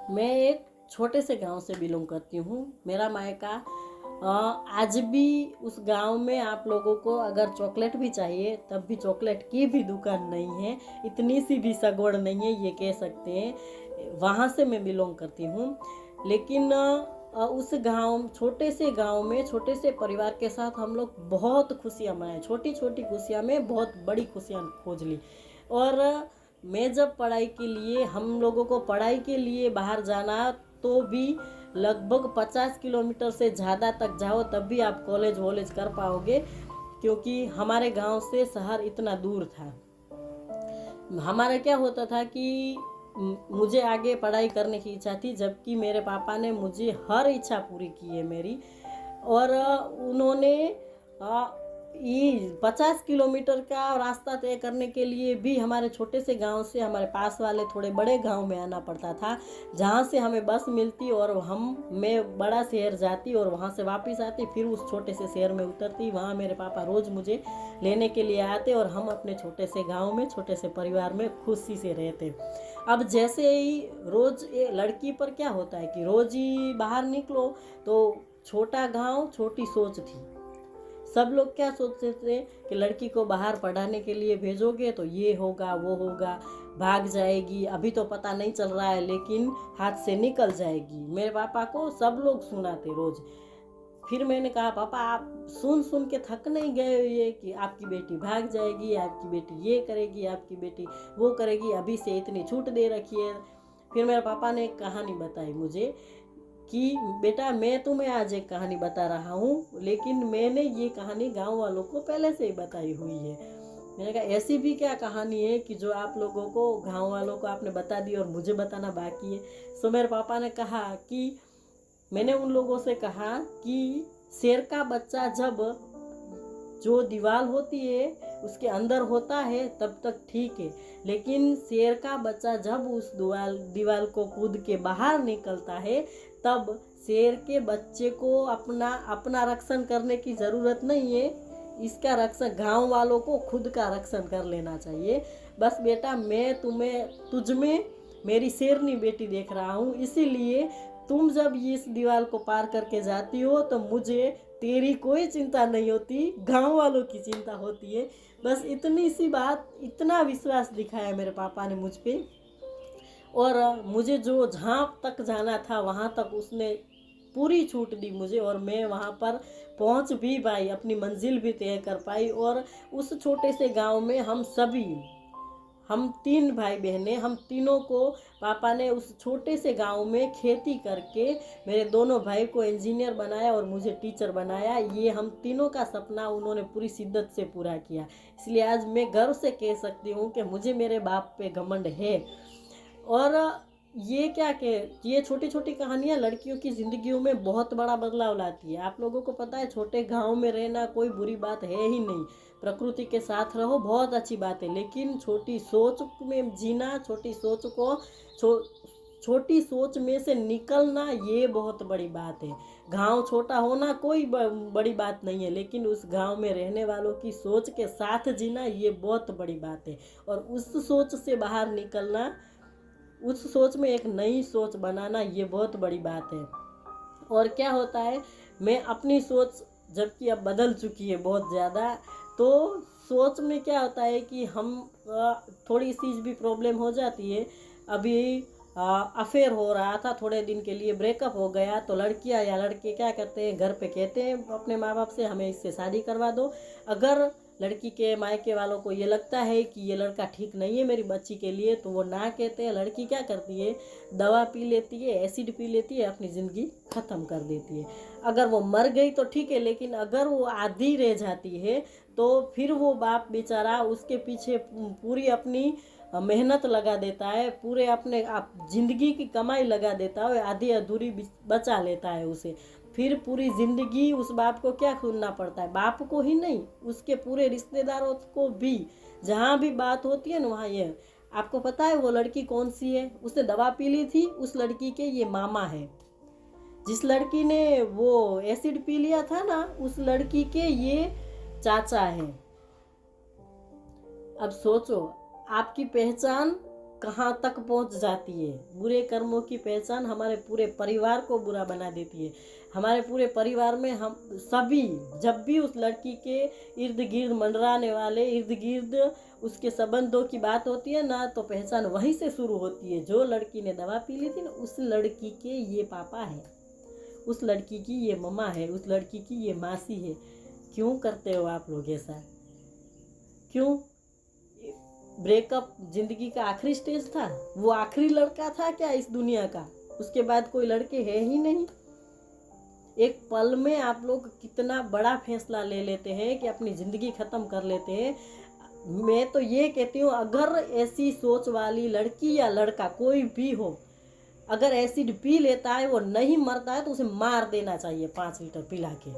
मैं एक छोटे से गांव से बिलोंग करती हूँ। मेरा मायका आज भी उस गांव में आप लोगों को अगर चॉकलेट भी चाहिए तब भी चॉकलेट की भी दुकान नहीं है, इतनी सी भी सगवड़ नहीं है, ये कह सकते हैं। वहाँ से मैं बिलोंग करती हूँ। लेकिन उस गांव, छोटे से गांव में छोटे से परिवार के साथ हम लोग बहुत खुशियाँ मनाए। छोटी छोटी खुशियाँ में बहुत बड़ी खुशियाँ खोज ली। और मैं जब पढ़ाई के लिए, हम लोगों को पढ़ाई के लिए बाहर जाना तो भी लगभग 50 किलोमीटर से ज़्यादा तक जाओ तब भी आप कॉलेज वॉलेज कर पाओगे, क्योंकि हमारे गांव से शहर इतना दूर था। हमारा क्या होता था कि मुझे आगे पढ़ाई करने की इच्छा थी, जबकि मेरे पापा ने मुझे हर इच्छा पूरी की है मेरी। और उन्होंने ये 50 किलोमीटर का रास्ता तय करने के लिए भी हमारे छोटे से गांव से हमारे पास वाले थोड़े बड़े गांव में आना पड़ता था, जहां से हमें बस मिलती और मैं बड़ा शहर जाती और वहां से वापस आती, फिर उस छोटे से शहर में उतरती। वहां मेरे पापा रोज़ मुझे लेने के लिए आते और हम अपने छोटे से गांव में, छोटे से परिवार में खुशी से रहते। अब जैसे ही रोज़ लड़की पर क्या होता है कि रोज़ ही बाहर निकलो तो छोटा गांव, छोटी सोच थी। सब लोग क्या सोचते थे कि लड़की को बाहर पढ़ाने के लिए भेजोगे तो ये होगा वो होगा, भाग जाएगी, अभी तो पता नहीं चल रहा है लेकिन हाथ से निकल जाएगी। मेरे पापा को सब लोग सुनाते रोज। फिर मैंने कहा पापा आप सुन सुन के थक नहीं गए ये कि आपकी बेटी भाग जाएगी, आपकी बेटी ये करेगी, आपकी बेटी वो करेगी, अभी से इतनी छूट दे रखी है। फिर मेरे पापा ने एक कहानी बताई मुझे कि बेटा मैं तुम्हें आज एक कहानी बता रहा हूँ, लेकिन मैंने ये कहानी गांव वालों को पहले से ही बताई हुई है। मैंने कहा ऐसी भी क्या कहानी है कि जो आप लोगों को, गांव वालों को आपने बता दी और मुझे बताना बाकी है। सो मेरे पापा ने कहा कि मैंने उन लोगों से कहा कि शेर का बच्चा जब जो दीवार होती है उसके अंदर होता है तब तक ठीक है, लेकिन शेर का बच्चा जब उस दीवार को कूद के बाहर निकलता है तब शेर के बच्चे को अपना रक्षण करने की ज़रूरत नहीं है। इसका रक्षण गांव वालों को खुद का रक्षण कर लेना चाहिए। बस बेटा मैं तुझ में मेरी शेरनी बेटी देख रहा हूँ, इसीलिए तुम जब इस दीवार को पार करके जाती हो तो मुझे तेरी कोई चिंता नहीं होती, गांव वालों की चिंता होती है। बस इतनी सी बात, इतना विश्वास दिखाया मेरे पापा ने मुझ पे। और मुझे जो जहाँ तक जाना था वहाँ तक उसने पूरी छूट दी मुझे, और मैं वहाँ पर पहुँच भी पाई, अपनी मंजिल भी तय कर पाई। और उस छोटे से गांव में हम 3 भाई बहनें, हम तीनों को पापा ने उस छोटे से गांव में खेती करके मेरे दोनों भाई को इंजीनियर बनाया और मुझे टीचर बनाया। ये हम तीनों का सपना उन्होंने पूरी शिद्दत से पूरा किया। इसलिए आज मैं गर्व से कह सकती हूँ कि मुझे मेरे बाप पे घमंड है। और ये छोटी छोटी कहानियाँ लड़कियों की ज़िंदगियों में बहुत बड़ा बदलाव लाती है। आप लोगों को पता है छोटे गांव में रहना कोई बुरी बात है ही नहीं, प्रकृति के साथ रहो बहुत अच्छी बात है, लेकिन छोटी सोच में जीना, छोटी सोच में से निकलना ये बहुत बड़ी बात है। गांव छोटा होना कोई बड़ी बात नहीं है, लेकिन उस गांव में रहने वालों की सोच के साथ जीना ये बहुत बड़ी बात है। और उस सोच से बाहर निकलना, उस सोच में एक नई सोच बनाना ये बहुत बड़ी बात है। और क्या होता है, मैं अपनी सोच जबकि अब बदल चुकी है बहुत ज़्यादा, तो सोच में क्या होता है कि हम थोड़ी सी भी प्रॉब्लम हो जाती है। अभी अफेयर हो रहा था, थोड़े दिन के लिए ब्रेकअप हो गया, तो लड़कियां या लड़के क्या करते हैं, घर पे कहते हैं अपने माँ बाप से हमें इससे शादी करवा दो। अगर लड़की के मायके वालों को ये लगता है कि ये लड़का ठीक नहीं है मेरी बच्ची के लिए, तो वो ना कहते हैं। लड़की क्या करती है, दवा पी लेती है, एसिड पी लेती है, अपनी ज़िंदगी ख़त्म कर देती है। अगर वो मर गई तो ठीक है, लेकिन अगर वो आधी रह जाती है तो फिर वो बाप बेचारा उसके पीछे पूरी अपनी मेहनत लगा देता है, पूरे अपने आप ज़िंदगी की कमाई लगा देता है, आधी अधूरी बचा लेता है उसे। फिर पूरी ज़िंदगी उस बाप को क्या सुनना पड़ता है, बाप को ही नहीं उसके पूरे रिश्तेदारों को भी। जहाँ भी बात होती है ना वहाँ ये, आपको पता है वो लड़की कौन सी है, उसने दवा पी ली थी, उस लड़की के ये मामा है। जिस लड़की ने वो एसिड पी लिया था ना, उस लड़की के ये चाचा है। अब सोचो, आपकी पहचान कहाँ तक पहुँच जाती है। बुरे कर्मों की पहचान हमारे पूरे परिवार को बुरा बना देती है। हमारे पूरे परिवार में हम सभी जब भी उस लड़की के इर्द गिर्द मंडराने वाले, इर्द गिर्द उसके संबंधों की बात होती है ना, तो पहचान वहीं से शुरू होती है। जो लड़की ने दवा पी ली थी ना, उस लड़की के ये पापा है, उस लड़की की ये मम्मा है, उस लड़की की ये मासी है। क्यों करते हो आप लोग ऐसा? क्यों? ब्रेकअप जिंदगी का आखिरी स्टेज था? वो आखिरी लड़का था क्या इस दुनिया का? उसके बाद कोई लड़के है ही नहीं। एक पल में आप लोग कितना बड़ा फैसला ले लेते हैं कि अपनी ज़िंदगी ख़त्म कर लेते हैं। मैं तो ये कहती हूँ, अगर ऐसी सोच वाली लड़की या लड़का कोई भी हो, अगर एसिड पी लेता है, वो नहीं मरता है, तो उसे मार देना चाहिए 5 लीटर पिला के।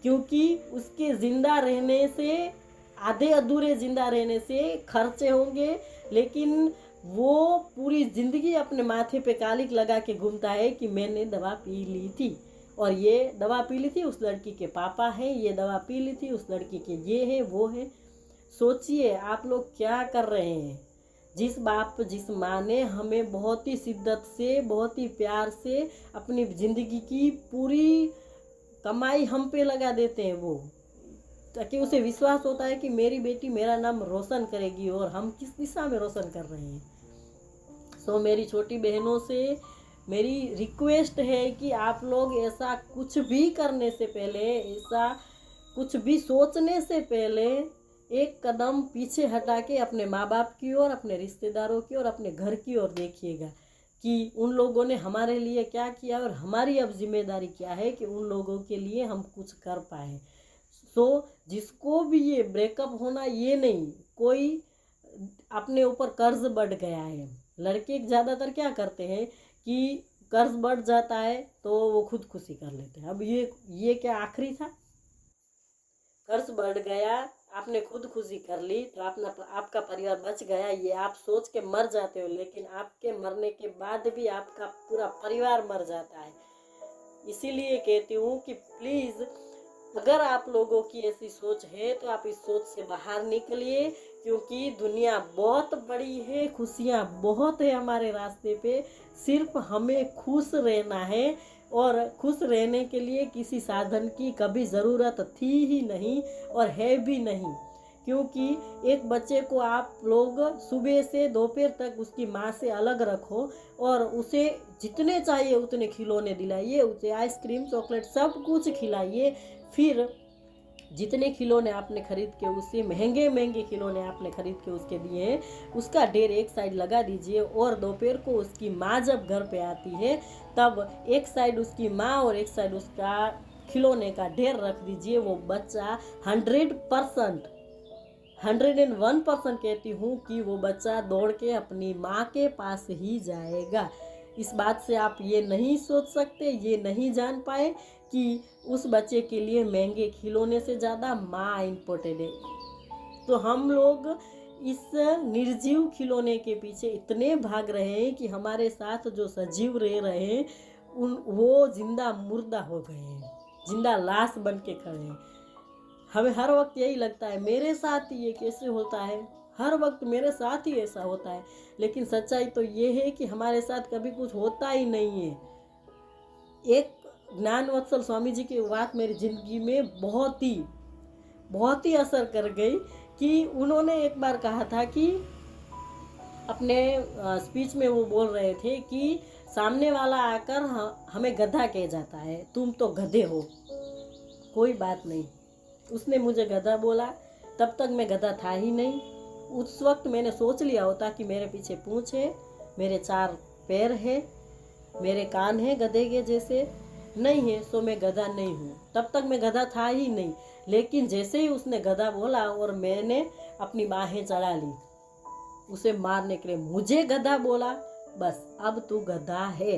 क्योंकि उसके ज़िंदा रहने से, आधे अधूरे ज़िंदा रहने से खर्चे होंगे, लेकिन वो पूरी ज़िंदगी अपने माथे पे कालिक लगा के घूमता है कि मैंने दवा पी ली थी, और ये दवा पी ली थी, उस लड़की के पापा हैं, ये दवा पी ली थी, उस लड़की के ये है वो है। सोचिए आप लोग क्या कर रहे हैं। जिस बाप जिस माँ ने हमें बहुत ही शिद्दत से, बहुत ही प्यार से अपनी ज़िंदगी की पूरी कमाई हम पे लगा देते हैं, वो ताकि उसे विश्वास होता है कि मेरी बेटी मेरा नाम रोशन करेगी, और हम किस दिशा में रोशन कर रहे हैं। सो मेरी छोटी बहनों से मेरी रिक्वेस्ट है कि आप लोग ऐसा कुछ भी करने से पहले, ऐसा कुछ भी सोचने से पहले एक कदम पीछे हटा के अपने माँ बाप की ओर, अपने रिश्तेदारों की ओर, अपने घर की ओर देखिएगा कि उन लोगों ने हमारे लिए क्या किया, और हमारी अब जिम्मेदारी क्या है कि उन लोगों के लिए हम कुछ कर पाए। सो जिसको भी ये ब्रेकअप होना, ये नहीं, कोई अपने ऊपर कर्ज बढ़ गया है। लड़के ज़्यादातर क्या करते हैं कि कर्ज बढ़ जाता है तो वो खुदकुशी कर लेते हैं। अब ये क्या आखिरी था? कर्ज बढ़ गया, आपने खुदकुशी कर ली तो आपका परिवार बच गया, ये आप सोच के मर जाते हो, लेकिन आपके मरने के बाद भी आपका पूरा परिवार मर जाता है। इसीलिए कहती हूँ कि प्लीज़, अगर आप लोगों की ऐसी सोच है तो आप इस सोच से बाहर निकलिए, क्योंकि दुनिया बहुत बड़ी है, खुशियाँ बहुत है हमारे रास्ते पे। सिर्फ हमें खुश रहना है, और खुश रहने के लिए किसी साधन की कभी ज़रूरत थी ही नहीं, और है भी नहीं। क्योंकि एक बच्चे को आप लोग सुबह से दोपहर तक उसकी माँ से अलग रखो, और उसे जितने चाहिए उतने खिलौने दिलाइए, उसे आइसक्रीम, चॉकलेट सब कुछ खिलाइए। फिर जितने खिलौने आपने खरीद के, उससे महंगे महंगे खिलौने आपने खरीद के उसके दिए हैं, उसका ढेर एक साइड लगा दीजिए, और दोपहर को उसकी माँ जब घर पे आती है तब एक साइड उसकी माँ और एक साइड उसका खिलौने का ढेर रख दीजिए। वो बच्चा 100%, 101% कहती हूँ कि वो बच्चा दौड़ के अपनी माँ के पास ही जाएगा। इस बात से आप ये नहीं सोच सकते, ये नहीं जान पाए कि उस बच्चे के लिए महंगे खिलौने से ज़्यादा माँ इम्पोर्टेंट है। तो हम लोग इस निर्जीव खिलौने के पीछे इतने भाग रहे हैं कि हमारे साथ जो सजीव रह रहे हैं वो जिंदा मुर्दा हो गए हैं, जिंदा लाश बन के खड़े हैं। हमें हर वक्त यही लगता है मेरे साथ ये कैसे होता है, हर वक्त मेरे साथ ही ऐसा होता है, लेकिन सच्चाई तो ये है कि हमारे साथ कभी कुछ होता ही नहीं है। एक ज्ञानवत्सल स्वामी जी की बात मेरी ज़िंदगी में बहुत ही असर कर गई कि उन्होंने एक बार कहा था कि अपने स्पीच में वो बोल रहे थे कि सामने वाला आकर हमें गधा कह जाता है, तुम तो गधे हो, कोई बात नहीं। उसने मुझे गधा बोला, तब तक मैं गधा था ही नहीं। उस वक्त मैंने सोच लिया होता कि मेरे पीछे पूंछ है, मेरे 4 पैर है, मेरे कान हैं गधे के जैसे, नहीं है सो मैं गधा नहीं हूँ। तब तक मैं गधा था ही नहीं। लेकिन जैसे ही उसने गधा बोला और मैंने अपनी बाहें चढ़ा ली उसे मारने के लिए, मुझे गधा बोला, बस अब तू गधा है,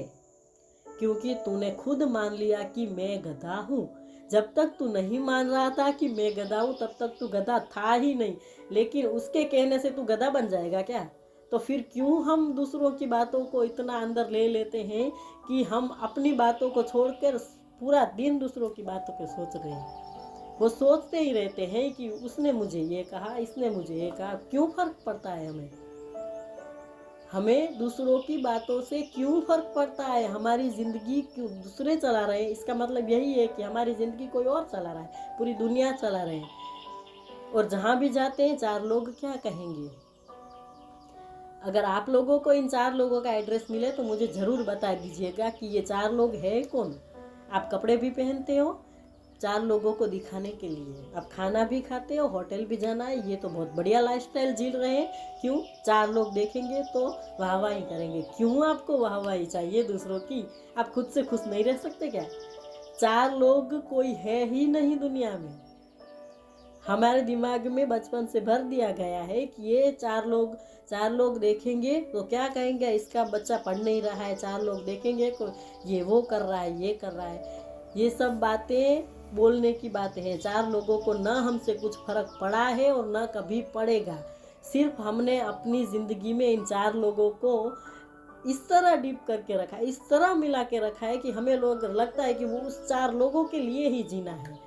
क्योंकि तूने खुद मान लिया कि मैं गधा हूँ। जब तक तू नहीं मान रहा था कि मैं गधा हूँ तब तक तू गधा था ही नहीं। लेकिन उसके कहने से तू गधा बन जाएगा क्या? तो फिर क्यों हम दूसरों की बातों को इतना अंदर ले लेते हैं कि हम अपनी बातों को छोड़कर पूरा दिन दूसरों की बातों पे सोच रहे हैं। वो सोचते ही रहते हैं कि उसने मुझे ये कहा, इसने मुझे ये कहा। क्यों फर्क पड़ता है हमें? हमें दूसरों की बातों से क्यों फर्क पड़ता है? हमारी ज़िंदगी क्यों दूसरे चला रहे हैं, इसका मतलब यही है कि हमारी ज़िंदगी कोई और चला रहा है, पूरी दुनिया चला रहे हैं। और जहाँ भी जाते हैं 4 लोग क्या कहेंगे? अगर आप लोगों को इन 4 लोगों का एड्रेस मिले तो मुझे ज़रूर बता दीजिएगा कि ये 4 लोग हैं कौन। आप कपड़े भी पहनते हो 4 लोगों को दिखाने के लिए, आप खाना भी खाते हो, होटल भी जाना है, ये तो बहुत बढ़िया लाइफस्टाइल जी रहे हैं। क्यों? 4 लोग देखेंगे तो वाहवाही करेंगे। क्यों आपको वाहवाही चाहिए दूसरों की? आप खुद से खुश नहीं रह सकते क्या? 4 लोग कोई है ही नहीं दुनिया में। हमारे दिमाग में बचपन से भर दिया गया है कि ये 4 लोग देखेंगे तो क्या कहेंगे, इसका बच्चा पढ़ नहीं रहा है। 4 लोग देखेंगे को ये वो कर रहा है, ये कर रहा है। ये सब बातें बोलने की बातें हैं। 4 लोगों को न हमसे कुछ फर्क पड़ा है और न कभी पड़ेगा। सिर्फ हमने अपनी ज़िंदगी में इन 4 लोगों को इस तरह डीप करके रखा है, इस तरह मिला के रखा है कि हमें लोग लगता है कि वो उस 4 लोगों के लिए ही जीना है।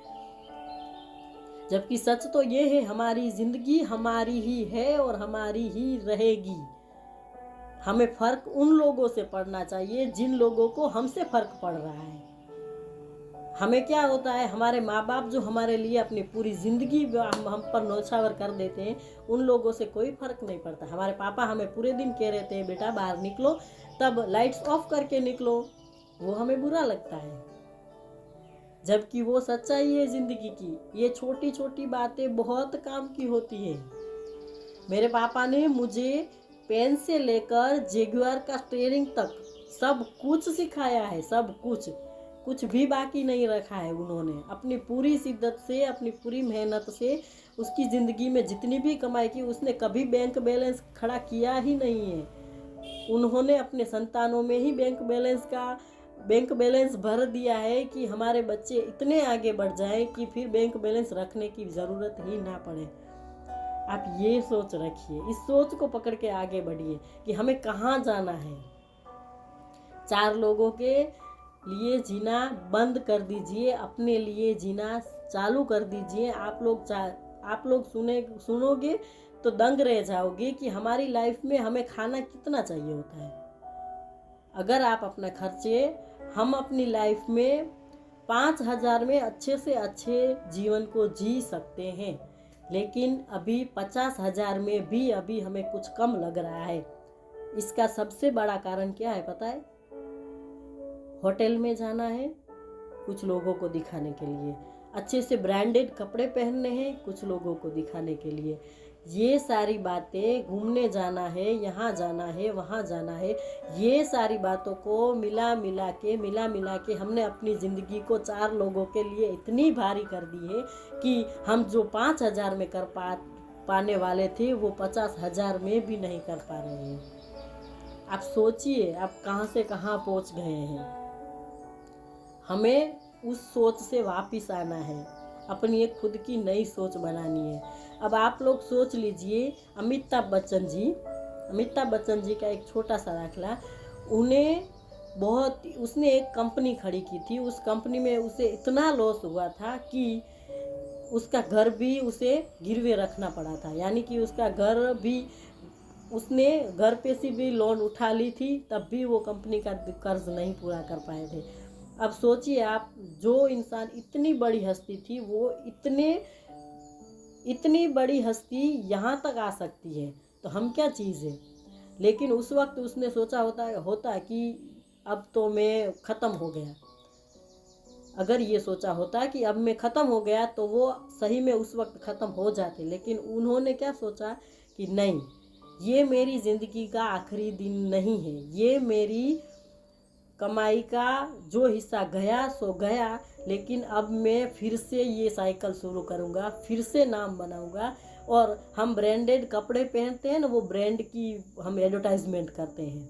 जबकि सच तो ये है, हमारी ज़िंदगी हमारी ही है और हमारी ही रहेगी। हमें फ़र्क उन लोगों से पड़ना चाहिए जिन लोगों को हमसे फ़र्क पड़ रहा है। हमें क्या होता है, हमारे माँ बाप जो हमारे लिए अपनी पूरी ज़िंदगी हम पर न्योछावर कर देते हैं, उन लोगों से कोई फ़र्क नहीं पड़ता। हमारे पापा हमें पूरे दिन कह रहते हैं बेटा बाहर निकलो, तब लाइट्स ऑफ करके निकलो, वो हमें बुरा लगता है, जबकि वो सच्चाई है ज़िंदगी की। ये छोटी छोटी बातें बहुत काम की होती है। मेरे पापा ने मुझे पेन से लेकर जेगुआर का स्टीयरिंग तक सब कुछ सिखाया है, सब कुछ भी बाकी नहीं रखा है। उन्होंने अपनी पूरी शिद्दत से, अपनी पूरी मेहनत से उसकी ज़िंदगी में जितनी भी कमाई की, उसने कभी बैंक बैलेंस खड़ा किया ही नहीं है। उन्होंने अपने संतानों में ही बैंक बैलेंस भर दिया है कि हमारे बच्चे इतने आगे बढ़ जाएं कि फिर बैंक बैलेंस रखने की ज़रूरत ही ना पड़े। आप ये सोच रखिए, इस सोच को पकड़ के आगे बढ़िए कि हमें कहाँ जाना है। 4 लोगों के लिए जीना बंद कर दीजिए, अपने लिए जीना चालू कर दीजिए। आप लोग सुनोगे तो दंग रह जाओगे कि हमारी लाइफ में हमें खाना कितना चाहिए होता है। अगर आप अपना खर्चे, हम अपनी लाइफ में 5,000 में अच्छे से अच्छे जीवन को जी सकते हैं, लेकिन अभी 50,000 में भी अभी हमें कुछ कम लग रहा है। इसका सबसे बड़ा कारण क्या है पता है? होटल में जाना है कुछ लोगों को दिखाने के लिए, अच्छे से ब्रांडेड कपड़े पहनने हैं कुछ लोगों को दिखाने के लिए, ये सारी बातें, घूमने जाना है, यहाँ जाना है, वहाँ जाना है, ये सारी बातों को मिला मिला के हमने अपनी ज़िंदगी को 4 लोगों के लिए इतनी भारी कर दी है कि हम जो 5,000 में कर पाने वाले थे वो 50,000 में भी नहीं कर पा रहे हैं। आप सोचिए आप कहाँ से कहाँ पहुँच गए हैं। हमें उस सोच से वापस आना है, अपनी एक खुद की नई सोच बनानी है। अब आप लोग सोच लीजिए, अमिताभ बच्चन जी का एक छोटा सा दाखला, उसने एक कंपनी खड़ी की थी। उस कंपनी में उसे इतना लॉस हुआ था कि उसका घर भी उसे गिरवे रखना पड़ा था, यानी कि उसने घर पे से भी लोन उठा ली थी, तब भी वो कंपनी का कर्ज नहीं पूरा कर पाए थे। अब सोचिए आप, जो इंसान इतनी बड़ी हस्ती थी, वो इतनी बड़ी हस्ती यहाँ तक आ सकती है, तो हम क्या चीज़ है। लेकिन उस वक्त उसने सोचा होता कि अब तो मैं ख़त्म हो गया। अगर ये सोचा होता कि अब मैं ख़त्म हो गया तो वो सही में उस वक्त ख़त्म हो जाते। लेकिन उन्होंने क्या सोचा कि नहीं, ये मेरी ज़िंदगी का आखिरी दिन नहीं है, ये मेरी कमाई का जो हिस्सा गया सो गया, लेकिन अब मैं फिर से ये साइकिल शुरू करूँगा, फिर से नाम बनाऊँगा। और हम ब्रांडेड कपड़े पहनते हैं ना, वो ब्रांड की हम एडवर्टाइजमेंट करते हैं।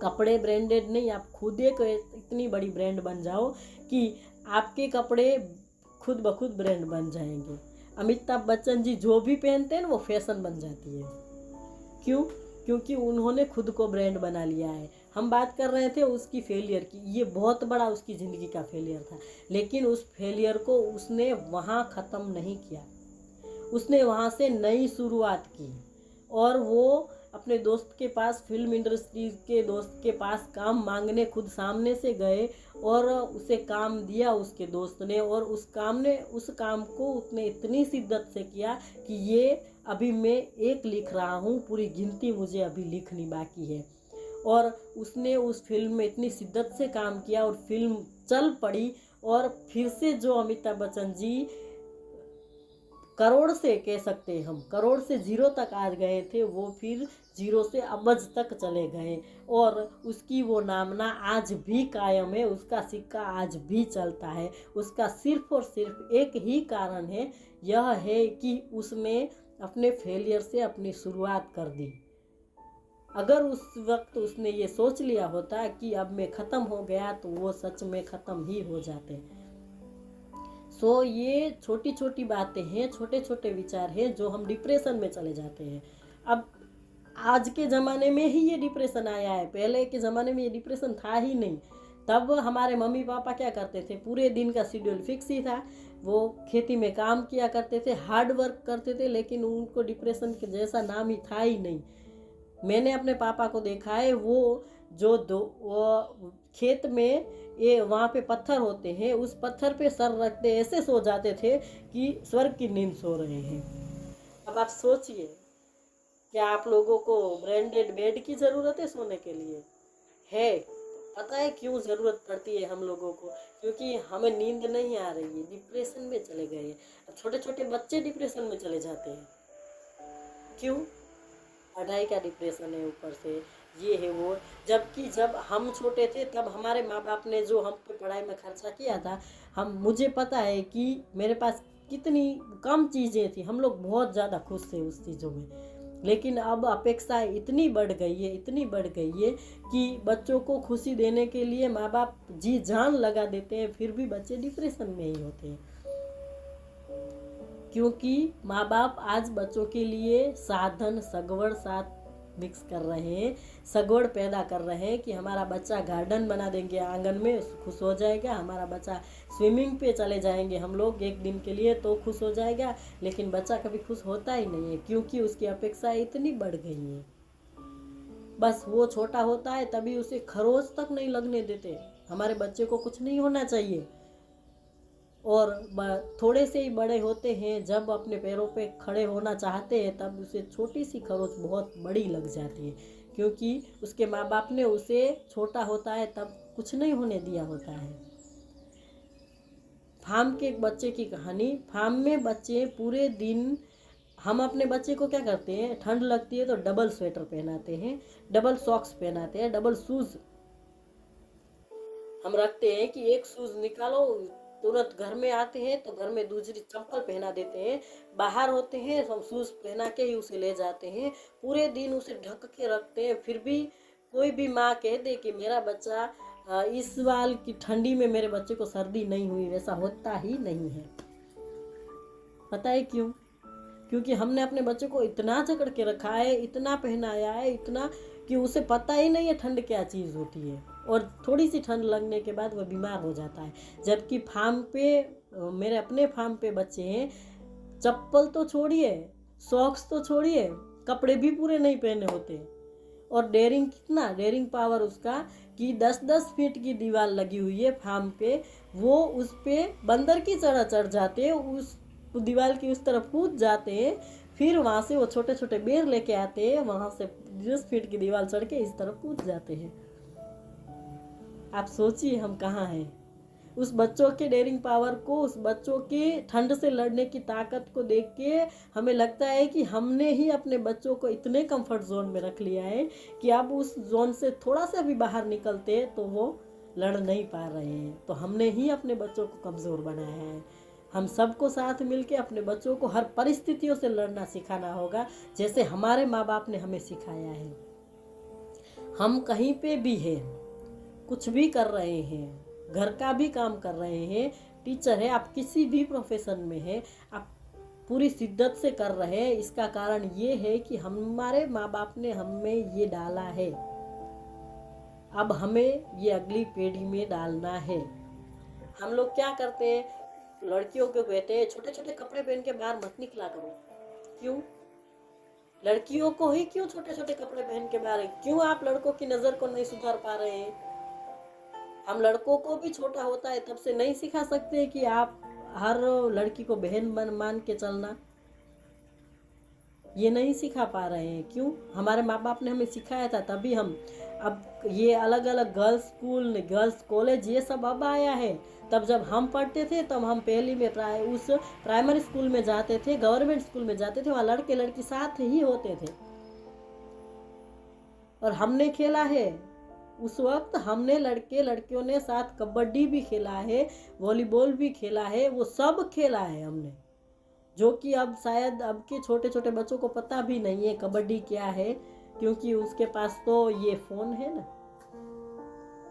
कपड़े ब्रांडेड नहीं, आप खुद एक इतनी बड़ी ब्रांड बन जाओ कि आपके कपड़े खुद ब खुद ब्रांड बन जाएंगे। अमिताभ बच्चन जी जो भी पहनते हैं ना, वो फैशन बन जाती है। क्यों? क्योंकि उन्होंने खुद को ब्रांड बना लिया है। हम बात कर रहे थे उसकी फेलियर की, ये बहुत बड़ा उसकी ज़िंदगी का फेलियर था, लेकिन उस फेलियर को उसने वहाँ ख़त्म नहीं किया, उसने वहाँ से नई शुरुआत की। और वो अपने दोस्त के पास, फिल्म इंडस्ट्री के दोस्त के पास काम मांगने खुद सामने से गए और उसे काम दिया उसके दोस्त ने, और उस काम को उसने इतनी शिद्दत से किया कि ये अभी मैं एक लिख रहा हूँ, पूरी गिनती मुझे अभी लिखनी बाकी है। और उसने उस फिल्म में इतनी शिद्दत से काम किया और फिल्म चल पड़ी, और फिर से जो अमिताभ बच्चन जी करोड़ से, कह सकते हैं हम, करोड़ से जीरो तक आ गए थे, वो फिर जीरो से अबज तक चले गए। और उसकी वो नामना आज भी कायम है, उसका सिक्का आज भी चलता है। उसका सिर्फ और सिर्फ एक ही कारण है, यह है कि उसने अपने फेलियर से अपनी शुरुआत कर दी। अगर उस वक्त उसने ये सोच लिया होता कि अब मैं ख़त्म हो गया, तो वो सच में ख़त्म ही हो जाते। सो ये छोटी छोटी बातें हैं, छोटे छोटे विचार हैं, जो हम डिप्रेशन में चले जाते हैं। अब आज के ज़माने में ही ये डिप्रेशन आया है, पहले के ज़माने में ये डिप्रेशन था ही नहीं। तब हमारे मम्मी पापा क्या करते थे, पूरे दिन का शेड्यूल फिक्स ही था, वो खेती में काम किया करते थे, हार्ड वर्क करते थे, लेकिन उनको डिप्रेशन के जैसा नाम ही था ही नहीं। मैंने अपने पापा को देखा है, वो वो खेत में, ये वहाँ पे पत्थर होते हैं, उस पत्थर पे सर रखते ऐसे सो जाते थे कि स्वर्ग की नींद सो रहे हैं। अब आप सोचिए, क्या आप लोगों को ब्रांडेड बेड की ज़रूरत है सोने के लिए? है। पता है क्यों ज़रूरत पड़ती है हम लोगों को? क्योंकि हमें नींद नहीं आ रही है, डिप्रेशन में चले गए हैं। अब छोटे छोटे बच्चे डिप्रेशन में चले जाते हैं, क्यों? पढ़ाई का डिप्रेशन है, ऊपर से ये है वो। जबकि जब हम छोटे थे तब हमारे माँ बाप ने जो हम पे पढ़ाई में खर्चा किया था, मुझे पता है कि मेरे पास कितनी कम चीज़ें थी, हम लोग बहुत ज़्यादा खुश थे उस चीज़ों में। लेकिन अब अपेक्षाएं इतनी बढ़ गई है, इतनी बढ़ गई है कि बच्चों को खुशी देने के लिए माँ बाप जी जान लगा देते हैं, फिर भी बच्चे डिप्रेशन में ही होते हैं। क्योंकि माँ बाप आज बच्चों के लिए साधन सगवड़ साथ मिक्स कर रहे हैं, सगवड़ पैदा कर रहे हैं कि हमारा बच्चा गार्डन बना देंगे आंगन में, खुश हो जाएगा, हमारा बच्चा स्विमिंग पे चले जाएंगे हम लोग एक दिन के लिए तो खुश हो जाएगा। लेकिन बच्चा कभी खुश होता ही नहीं है, क्योंकि उसकी अपेक्षाएं इतनी बढ़ गई हैं। बस वो छोटा होता है तभी उसे खरोच तक नहीं लगने देते। हमारे बच्चे को कुछ नहीं होना चाहिए, और थोड़े से ही बड़े होते हैं, जब अपने पैरों पे खड़े होना चाहते हैं तब उसे छोटी सी खरोच बहुत बड़ी लग जाती है, क्योंकि उसके माँ बाप ने उसे छोटा होता है तब कुछ नहीं होने दिया होता है। फार्म के एक बच्चे की कहानी। फार्म में बच्चे पूरे दिन, हम अपने बच्चे को क्या करते हैं, ठंड लगती है तो डबल स्वेटर पहनाते हैं, डबल सॉक्स पहनाते हैं, डबल शूज़ हम रखते हैं कि एक शूज़ निकालो, तुरंत घर में आते हैं तो घर में दूसरी चप्पल पहना देते हैं, बाहर होते हैं हम शूज़ पहना के ही उसे ले जाते हैं, पूरे दिन उसे ढक के रखते हैं। फिर भी कोई भी माँ कह दे कि मेरा बच्चा इस साल की ठंडी में मेरे बच्चे को सर्दी नहीं हुई, वैसा होता ही नहीं है। पता है क्यों? क्योंकि हमने अपने बच्चे को इतना जकड़ के रखा है, इतना पहनाया है, इतना कि उसे पता ही नहीं है ठंड क्या चीज़ होती है, और थोड़ी सी ठंड लगने के बाद वह बीमार हो जाता है। जबकि फार्म पे, मेरे अपने फार्म पे बच्चे हैं, चप्पल तो छोड़िए, सॉक्स तो छोड़िए, कपड़े भी पूरे नहीं पहने होते। और डेयरिंग पावर उसका कि 10-10 फीट की दीवार लगी हुई है फार्म पे, वो उस पे बंदर की तरह चढ़ जाते हैं, उस दीवार की उस तरफ कूद जाते हैं, फिर वहाँ से वो छोटे छोटे बेर लेके आते हैं, वहाँ से 10 फीट की दीवार चढ़ के इस तरफ कूद जाते हैं। आप सोचिए हम कहाँ हैं। उस बच्चों के डेयरिंग पावर को, उस बच्चों के ठंड से लड़ने की ताकत को देख के हमें लगता है कि हमने ही अपने बच्चों को इतने कंफर्ट जोन में रख लिया है कि अब उस जोन से थोड़ा सा भी बाहर निकलते तो वो लड़ नहीं पा रहे हैं। तो हमने ही अपने बच्चों को कमज़ोर बनाया है। हम सबको साथ मिलके अपने बच्चों को हर परिस्थितियों से लड़ना सिखाना होगा, जैसे हमारे माँ बाप ने हमें सिखाया है। हम कहीं पे भी हैं, कुछ भी कर रहे हैं, घर का भी काम कर रहे हैं, टीचर है, आप किसी भी प्रोफेशन में हैं, आप पूरी शिद्दत से कर रहे हैं, इसका कारण ये है कि हमारे माँ बाप ने हमें ये डाला है। अब हमें ये अगली पीढ़ी में डालना है। हम लोग क्या करते हैं, लड़कियों को कहते हैं छोटे छोटे कपड़े पहन के बाहर मत निकला करो। क्यों? लड़कियों को ही क्यों छोटे छोटे कपड़े पहन के मारे? क्यों आप लड़कों की नज़र को नहीं सुधार पा रहे हैं? हम लड़कों को भी छोटा होता है तब से नहीं सिखा सकते कि आप हर लड़की को बहन बन मान के चलना? ये नहीं सिखा पा रहे हैं। क्यों? हमारे माँ बाप ने हमें सिखाया था तभी हम, अब ये अलग अलग गर्ल्स स्कूल, गर्ल्स कॉलेज, ये सब अब आया है। तब जब हम पढ़ते थे तब हम पहली में उस प्राइमरी स्कूल में जाते थे, गवर्नमेंट स्कूल में जाते थे, वहाँ लड़के लड़की साथ ही होते थे और हमने खेला है। उस वक्त हमने लड़के लड़कियों ने साथ कबड्डी भी खेला है, वॉलीबॉल भी खेला है, वो सब खेला है हमने, जो कि अब शायद अब के छोटे छोटे बच्चों को पता भी नहीं है कबड्डी क्या है, क्योंकि उसके पास तो ये फ़ोन है ना,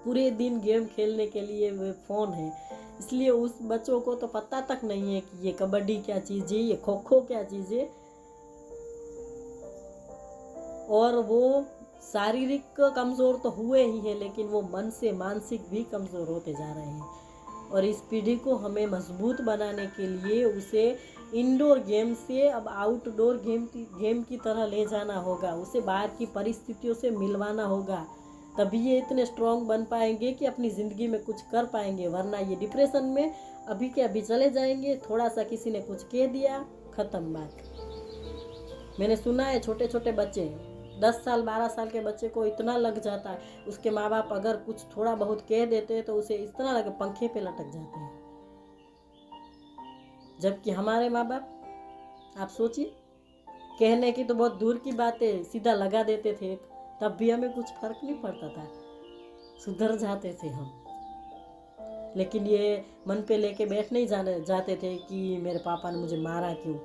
पूरे दिन गेम खेलने के लिए वो फ़ोन है, इसलिए उस बच्चों को तो पता तक नहीं है कि ये कबड्डी क्या चीज़ है, ये खो खो क्या चीज़ है। और वो शारीरिक कमज़ोर तो हुए ही हैं, लेकिन वो मन से मानसिक भी कमज़ोर होते जा रहे हैं। और इस पीढ़ी को हमें मजबूत बनाने के लिए उसे इंडोर गेम से अब आउटडोर गेम की तरह ले जाना होगा, उसे बाहर की परिस्थितियों से मिलवाना होगा, तभी ये इतने स्ट्रांग बन पाएंगे कि अपनी ज़िंदगी में कुछ कर पाएंगे। वरना ये डिप्रेशन में अभी के अभी चले जाएंगे। थोड़ा सा किसी ने कुछ कह दिया, ख़त्म बात। मैंने सुना है छोटे छोटे बच्चे 10 साल 12 साल के बच्चे को इतना लग जाता है, उसके माँ बाप अगर कुछ थोड़ा बहुत कह देते हैं तो उसे इतना लगे पंखे पे लटक जाते हैं। जबकि हमारे माँ बाप, आप सोचिए, कहने की तो बहुत दूर की बात है, सीधा लगा देते थे, तब भी हमें कुछ फर्क नहीं पड़ता था, सुधर जाते थे हम। लेकिन ये मन पे लेके बैठ नहीं जाते थे कि मेरे पापा ने मुझे मारा क्यों।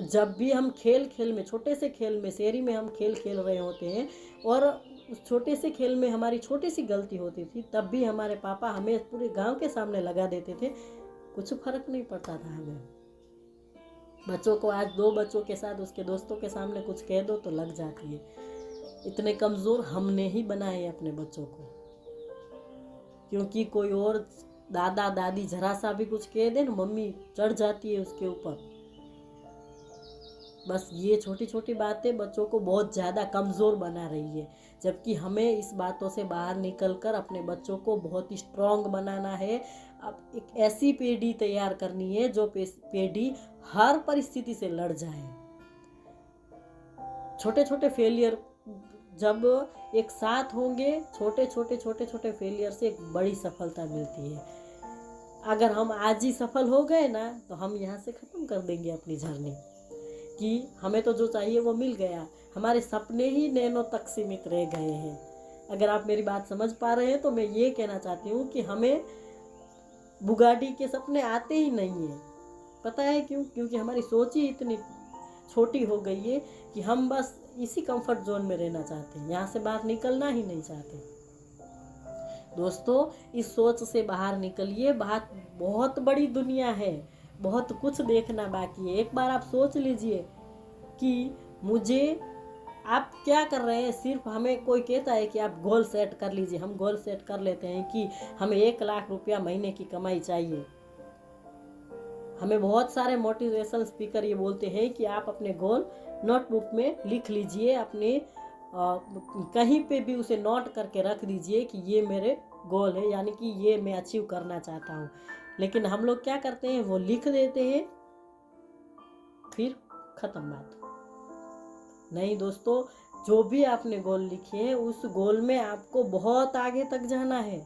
जब भी हम खेल में, छोटे से खेल में, शहरी में हम खेल रहे होते हैं और उस छोटे से खेल में हमारी छोटी सी गलती होती थी, तब भी हमारे पापा हमें पूरे गांव के सामने लगा देते थे, कुछ फर्क नहीं पड़ता था हमें। बच्चों को आज 2 बच्चों के साथ उसके दोस्तों के सामने कुछ कह दो तो लग जाती है। इतने कमज़ोर हमने ही बनाए अपने बच्चों को, क्योंकि कोई और दादा दादी जरा सा भी कुछ कह दे ना, मम्मी चढ़ जाती है उसके ऊपर। बस ये छोटी छोटी बातें बच्चों को बहुत ज़्यादा कमज़ोर बना रही है, जबकि हमें इस बातों से बाहर निकलकर अपने बच्चों को बहुत ही स्ट्रॉन्ग बनाना है। अब एक ऐसी पीढ़ी तैयार करनी है जो पीढ़ी हर परिस्थिति से लड़ जाए। छोटे छोटे फेलियर जब एक साथ होंगे, छोटे छोटे फेलियर से एक बड़ी सफलता मिलती है। अगर हम आज ही सफल हो गए ना तो हम यहाँ से ख़त्म कर देंगे अपनी जर्नी, कि हमें तो जो चाहिए वो मिल गया, हमारे सपने ही नैनो तक सीमित रह गए हैं। अगर आप मेरी बात समझ पा रहे हैं तो मैं ये कहना चाहती हूँ कि हमें बुगाटी के सपने आते ही नहीं हैं। पता है क्यों? क्योंकि हमारी सोच ही इतनी छोटी हो गई है कि हम बस इसी कंफर्ट जोन में रहना चाहते हैं, यहाँ से बाहर निकलना ही नहीं चाहते। दोस्तों, इस सोच से बाहर निकलिए, बहुत बड़ी दुनिया है, बहुत कुछ देखना बाकी है। एक बार आप सोच लीजिए कि मुझे, आप क्या कर रहे हैं। सिर्फ हमें कोई कहता है कि आप गोल सेट कर लीजिए, हम गोल सेट कर लेते हैं कि हमें 1 लाख रुपया महीने की कमाई चाहिए। हमें बहुत सारे मोटिवेशनल स्पीकर ये बोलते हैं कि आप अपने गोल नोटबुक में लिख लीजिए, अपने कहीं पे भी उसे नोट करके रख दीजिए कि ये मेरे गोल है, यानी कि ये मैं अचीव करना चाहता हूँ। लेकिन हम लोग क्या करते हैं, वो लिख देते हैं, फिर ख़त्म बात। नहीं दोस्तों, जो भी आपने गोल लिखे हैं उस गोल में आपको बहुत आगे तक जाना है।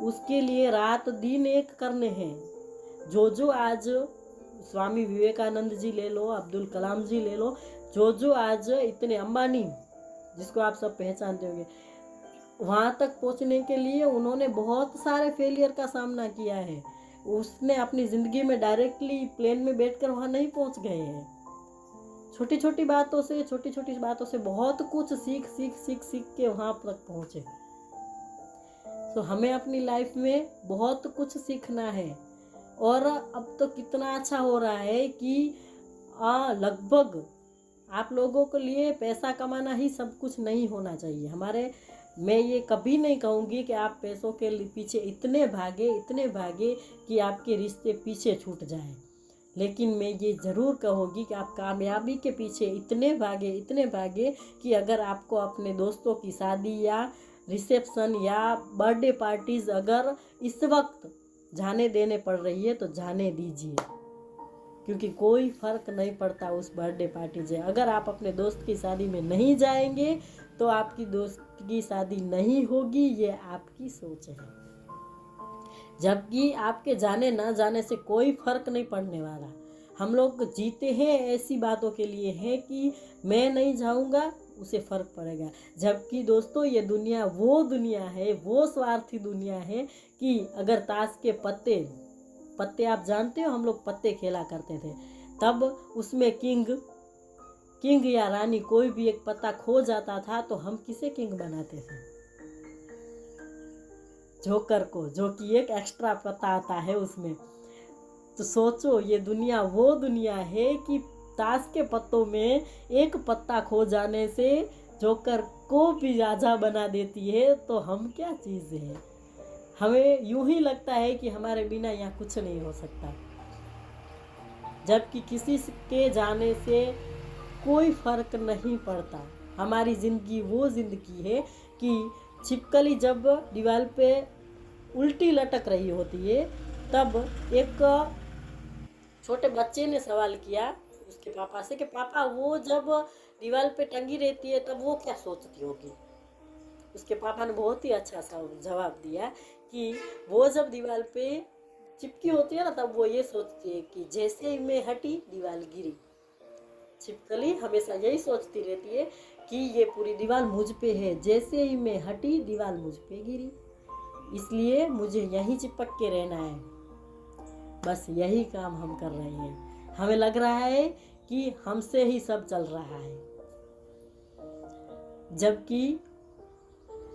उसके लिए रात दिन एक करने हैं। जो आज स्वामी विवेकानंद जी ले लो, अब्दुल कलाम जी ले लो, जो आज इतने अंबानी, जिसको आप सब पहचानते होंगे, वहाँ तक पहुँचने के लिए उन्होंने बहुत सारे फेलियर का सामना किया है। उसने अपनी ज़िंदगी में डायरेक्टली प्लेन में बैठकर वहाँ नहीं पहुँच गए हैं। छोटी छोटी बातों से बहुत कुछ सीख के वहाँ तक पहुँचे। तो हमें अपनी लाइफ में बहुत कुछ सीखना है। और अब तो कितना अच्छा हो रहा है कि लगभग आप लोगों के लिए पैसा कमाना ही सब कुछ नहीं होना चाहिए। मैं ये कभी नहीं कहूँगी कि आप पैसों के पीछे इतने भागे कि आपके रिश्ते पीछे छूट जाएं। लेकिन मैं ये ज़रूर कहूँगी कि आप कामयाबी के पीछे इतने भागे कि अगर आपको अपने दोस्तों की शादी या रिसेप्शन या बर्थडे पार्टीज़ अगर इस वक्त जाने देने पड़ रही है तो जाने दीजिए, क्योंकि कोई फ़र्क नहीं पड़ता उस बर्थडे पार्टी से। अगर आप अपने दोस्त की शादी में नहीं जाएंगे तो आपकी दोस्त की शादी नहीं होगी, ये आपकी सोच है। जबकि आपके जाने ना जाने से कोई फ़र्क नहीं पड़ने वाला। हम लोग जीते हैं ऐसी बातों के लिए है कि मैं नहीं जाऊंगा उसे फ़र्क पड़ेगा। जबकि दोस्तों ये दुनिया वो दुनिया है, वो स्वार्थी दुनिया है कि अगर ताश के पत्ते आप जानते हो, हम लोग पत्ते खेला करते थे, तब उसमें किंग या रानी कोई भी एक पत्ता खो जाता था तो हम किसे किंग बनाते थे? जोकर को, जो कि एक एक्स्ट्रा पत्ता आता है उसमें। तो सोचो ये दुनिया वो दुनिया है कि ताश के पत्तों में एक पत्ता खो जाने से जोकर को भी राजा बना देती है, तो हम क्या चीज़ है। हमें यूं ही लगता है कि हमारे बिना यहाँ कुछ नहीं हो सकता, जबकि किसी के जाने से कोई फर्क नहीं पड़ता। हमारी ज़िंदगी वो ज़िंदगी है कि छिपकली जब दीवार पे उल्टी लटक रही होती है, तब एक छोटे बच्चे ने सवाल किया उसके पापा से कि पापा वो जब दीवार पे टंगी रहती है तब वो क्या सोचती होगी। उसके पापा ने बहुत ही अच्छा सा जवाब दिया कि वो जब दीवार पे चिपकी होती है ना, तब वो ये सोचती है कि जैसे ही मैं हटी दीवार गिरी। छिपकली हमेशा यही सोचती रहती है कि ये पूरी दीवार मुझ पे है, जैसे ही मैं हटी दीवार मुझ पे गिरी, इसलिए मुझे यहीं चिपक के रहना है। बस यही काम हम कर रहे हैं। हमें लग रहा है कि हमसे ही सब चल रहा है, जबकि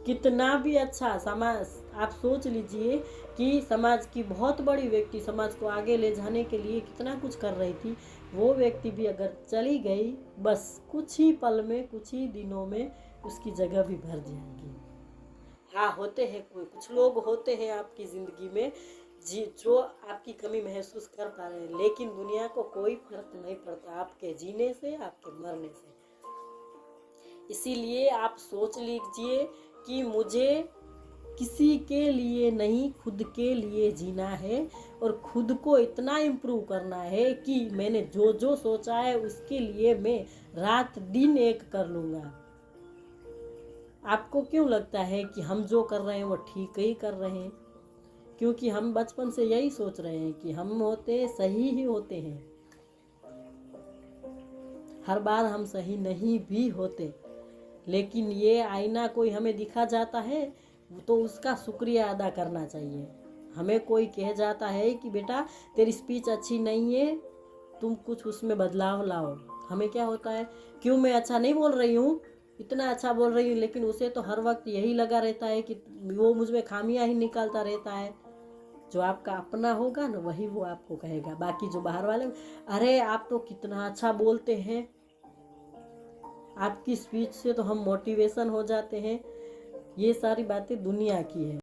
कितना भी अच्छा समाज, आप सोच लीजिए कि समाज की बहुत बड़ी व्यक्ति समाज को आगे ले जाने के लिए कितना कुछ कर रही थी, वो व्यक्ति भी अगर चली गई, बस कुछ ही पल में, कुछ ही दिनों में उसकी जगह भी भर जाएगी। हाँ, होते हैं कुछ लोग होते हैं आपकी ज़िंदगी में जो आपकी कमी महसूस कर पा रहे हैं, लेकिन दुनिया को कोई फर्क नहीं पड़ता आपके जीने से, आपके मरने से। इसीलिए आप सोच लीजिए कि मुझे किसी के लिए नहीं, खुद के लिए जीना है और खुद को इतना इम्प्रूव करना है कि मैंने जो जो सोचा है उसके लिए मैं रात दिन एक कर लूँगा। आपको क्यों लगता है कि हम जो कर रहे हैं वो ठीक ही कर रहे हैं? क्योंकि हम बचपन से यही सोच रहे हैं कि हम होते सही ही होते हैं। हर बार हम सही नहीं भी होते, लेकिन ये आईना कोई हमें दिखा जाता है तो उसका शुक्रिया अदा करना चाहिए। हमें कोई कह जाता है कि बेटा तेरी स्पीच अच्छी नहीं है, तुम कुछ उसमें बदलाव लाओ, हमें क्या होता है, क्यों मैं अच्छा नहीं बोल रही हूँ, इतना अच्छा बोल रही हूँ, लेकिन उसे तो हर वक्त यही लगा रहता है कि वो मुझ में खामियां ही निकालता रहता है। जो आपका अपना होगा ना वही वो आपको कहेगा, बाकी जो बाहर वाले, अरे आप तो कितना अच्छा बोलते हैं, आपकी स्पीच से तो हम मोटिवेशन हो जाते हैं। ये सारी बातें दुनिया की है।